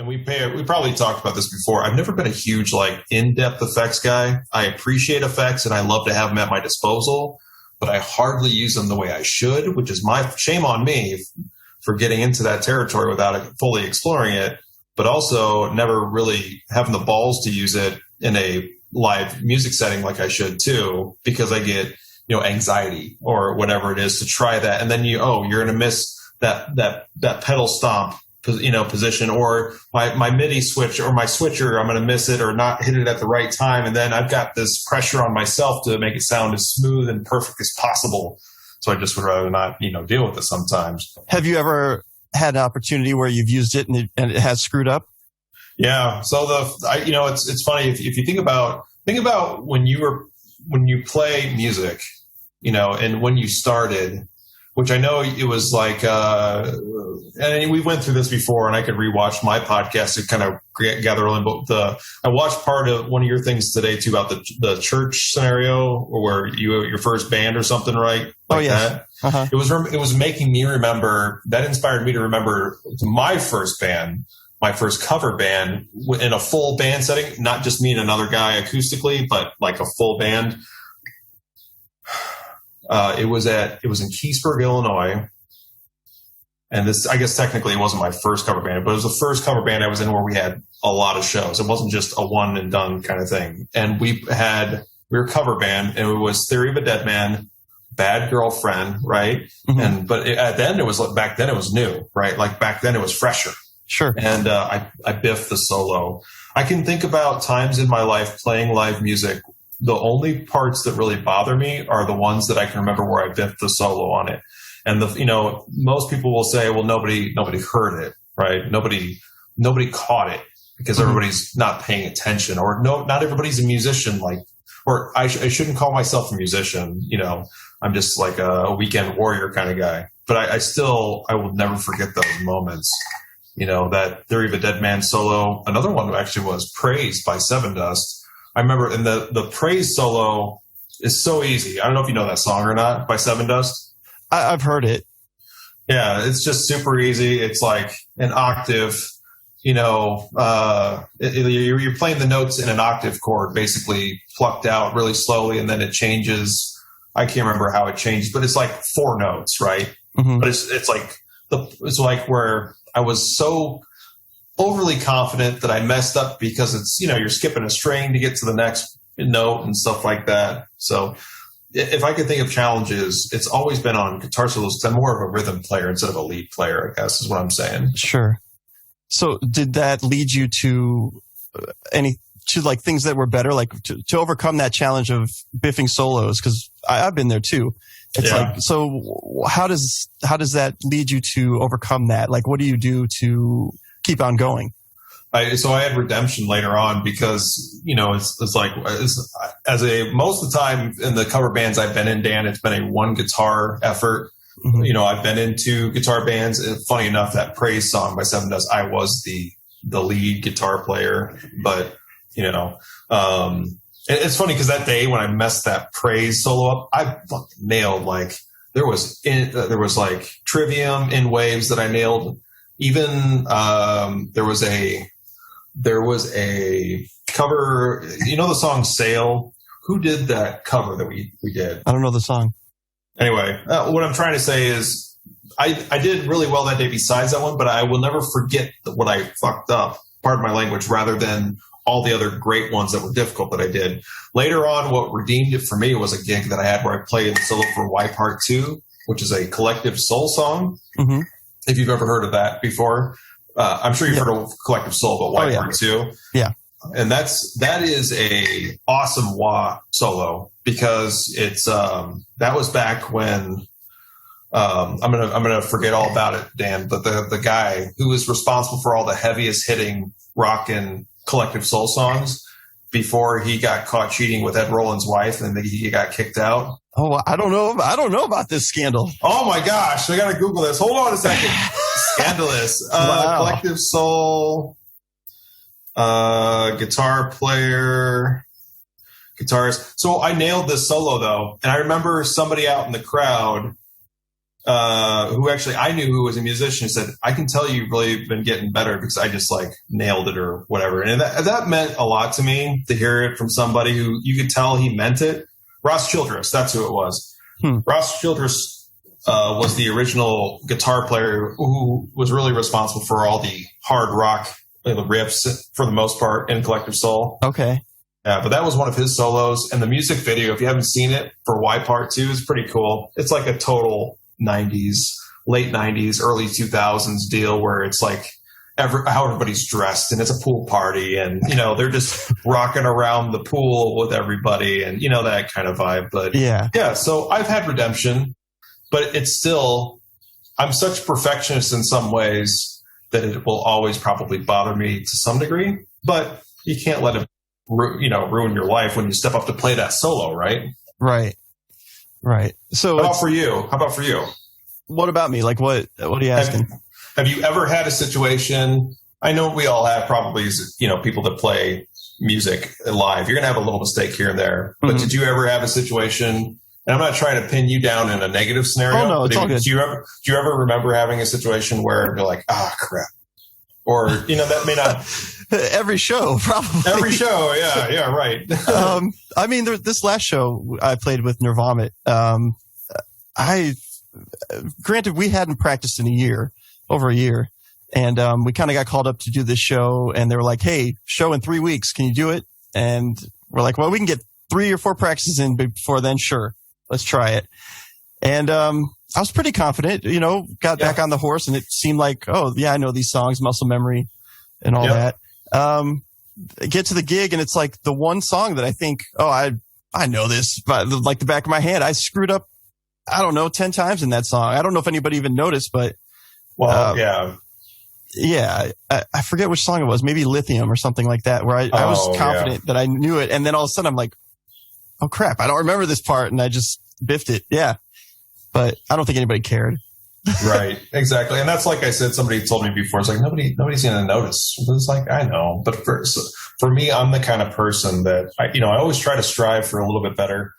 And we probably talked about this before. I've never been a huge in-depth effects guy. I appreciate effects and I love to have them at my disposal, but I hardly use them the way I should, which is my shame on me for getting into that territory without fully exploring it, but also never really having the balls to use it in a live music setting like I should too, because I get, anxiety or whatever it is to try that. And then you're going to miss that pedal stomp, position, or my MIDI switch or my switcher, I'm going to miss it or not hit it at the right time. And then I've got this pressure on myself to make it sound as smooth and perfect as possible. So I just would rather not, deal with it sometimes. Have you ever had an opportunity where you've used it and it has screwed up? Yeah. So it's funny if you think about when you play music, and when you started, which I know it was and we went through this before, and I could rewatch my podcast to kind of gather in. But I watched part of one of your things today too about the church scenario, where your first band or something, right? That. Uh-huh. It was making me remember. That inspired me to remember my first band, my first cover band in a full band setting, not just me and another guy acoustically, but like a full band. It was in Keysburg, Illinois. And this, I guess technically it wasn't my first cover band, but it was the first cover band I was in where we had a lot of shows. It wasn't just a one and done kind of thing. And we were a cover band, and it was Theory of a Dead Man, Bad Girlfriend, right? Mm-hmm. Back then it was new, right? Like back then it was fresher. Sure. And I biffed the solo. I can think about times in my life playing live music. The only parts that really bother me are the ones that I can remember where I biffed the solo on it. And most people will say, well, nobody heard it, right? Nobody caught it because everybody's not paying attention, or not everybody's a musician. Or I shouldn't call myself a musician. I'm just like a weekend warrior kind of guy. But I will never forget those moments. That Theory of a Dead Man solo. Another one actually was Praise by Seven Dust. I remember, and the Praise solo is so easy. I don't know if you know that song or not, by Seven Dust. I've heard it. Yeah, it's just super easy. It's like an octave, you're playing the notes in an octave chord, basically plucked out really slowly, and then it changes. I can't remember how it changes, but it's like four notes, right? Mm-hmm. But it's like where I was so overly confident that I messed up because it's, you're skipping a string to get to the next note and stuff like that. So if I could think of challenges, it's always been on guitar solos. I'm more of a rhythm player instead of a lead player, I guess is what I'm saying. Sure. So did that lead you to things that were better, like to overcome that challenge of biffing solos? Because I've been there too. It's so how does that lead you to overcome that? Like, what do you do to keep on going? So I had redemption later on because, most of the time in the cover bands I've been in, Dan, it's been a one guitar effort. Mm-hmm. I've been into guitar bands. Funny enough, that Praise song by Seven Dust, I was the lead guitar player. But, it's funny because that day when I messed that Praise solo up, I fucking nailed, there was Trivium in Waves that I nailed. Even there was a cover, the song Sail? Who did that cover that we did? I don't know the song. Anyway, what I'm trying to say is I did really well that day besides that one, but I will never forget what I fucked up, pardon my language, rather than all the other great ones that were difficult that I did. Later on, what redeemed it for me was a gig that I had where I played the solo for Y Part 2, which is a Collective Soul song. Mm-hmm. If you've ever heard of that before. I'm sure you've heard of Collective Soul, but Y Part 2. Yeah. And that is a awesome wah solo because it's that was back when I'm gonna forget all about it, Dan, but the guy who was responsible for all the heaviest hitting rock and Collective Soul songs before he got caught cheating with Ed Rollins' wife and he got kicked out. Oh, I don't know about this scandal. Oh my gosh, I gotta Google this. Hold on a second. Scandalous. Wow. Collective Soul, guitar player, guitarist. So I nailed this solo though, and I remember somebody out in the crowd who actually I knew who was a musician, said, I can tell you've really been getting better because I just like nailed it or whatever. And that meant a lot to me to hear it from somebody who you could tell he meant it. Ross Childress, that's who it was. Ross Childress was the original guitar player who was really responsible for all the hard rock the riffs for the most part in Collective Soul. Okay. Yeah, but that was one of his solos. And the music video, if you haven't seen it, for Y Part 2 is pretty cool. It's like a total 90s, late 90s, early 2000s deal where it's like how everybody's dressed and it's a pool party and, you know, they're just rocking around the pool with everybody and, you know, that kind of vibe. But yeah, so I've had redemption, but it's still, I'm such a perfectionist in some ways that it will always probably bother me to some degree, but you can't let it ruin your life when you step up to play that solo, right? Right. So how about for you? What about me? Like what are you asking? Have you ever had a situation? I know we all have probably, people that play music live. You're going to have a little mistake here and there. But did you ever have a situation? And I'm not trying to pin you down in a negative scenario. Oh, no, it's all good. Do you ever remember having a situation where you're like, crap? Or, that may not. Every show, probably. Every show, yeah, right. I mean, this last show I played with Nirvomit, granted, we hadn't practiced in over a year. And we kind of got called up to do this show, and they were like, hey, show in 3 weeks. Can you do it? And we're like, well, we can get 3 or 4 practices in before then. Sure. Let's try it. And I was pretty confident, got back on the horse, and it seemed like, oh, yeah, I know these songs, muscle memory and all that. Get to the gig, and it's like the one song that I think, I know this, but like the back of my hand. I screwed up, I don't know, 10 times in that song. I don't know if anybody even noticed, but yeah, I forget which song it was. Maybe Lithium or something like that, where I was confident that I knew it. And then all of a sudden I'm like, oh crap, I don't remember this part. And I just biffed it. Yeah. But I don't think anybody cared. Right. Exactly. And that's like I said, somebody told me before, it's like, nobody's going to notice. It's like, I know. But for me, I'm the kind of person that I always try to strive for a little bit better.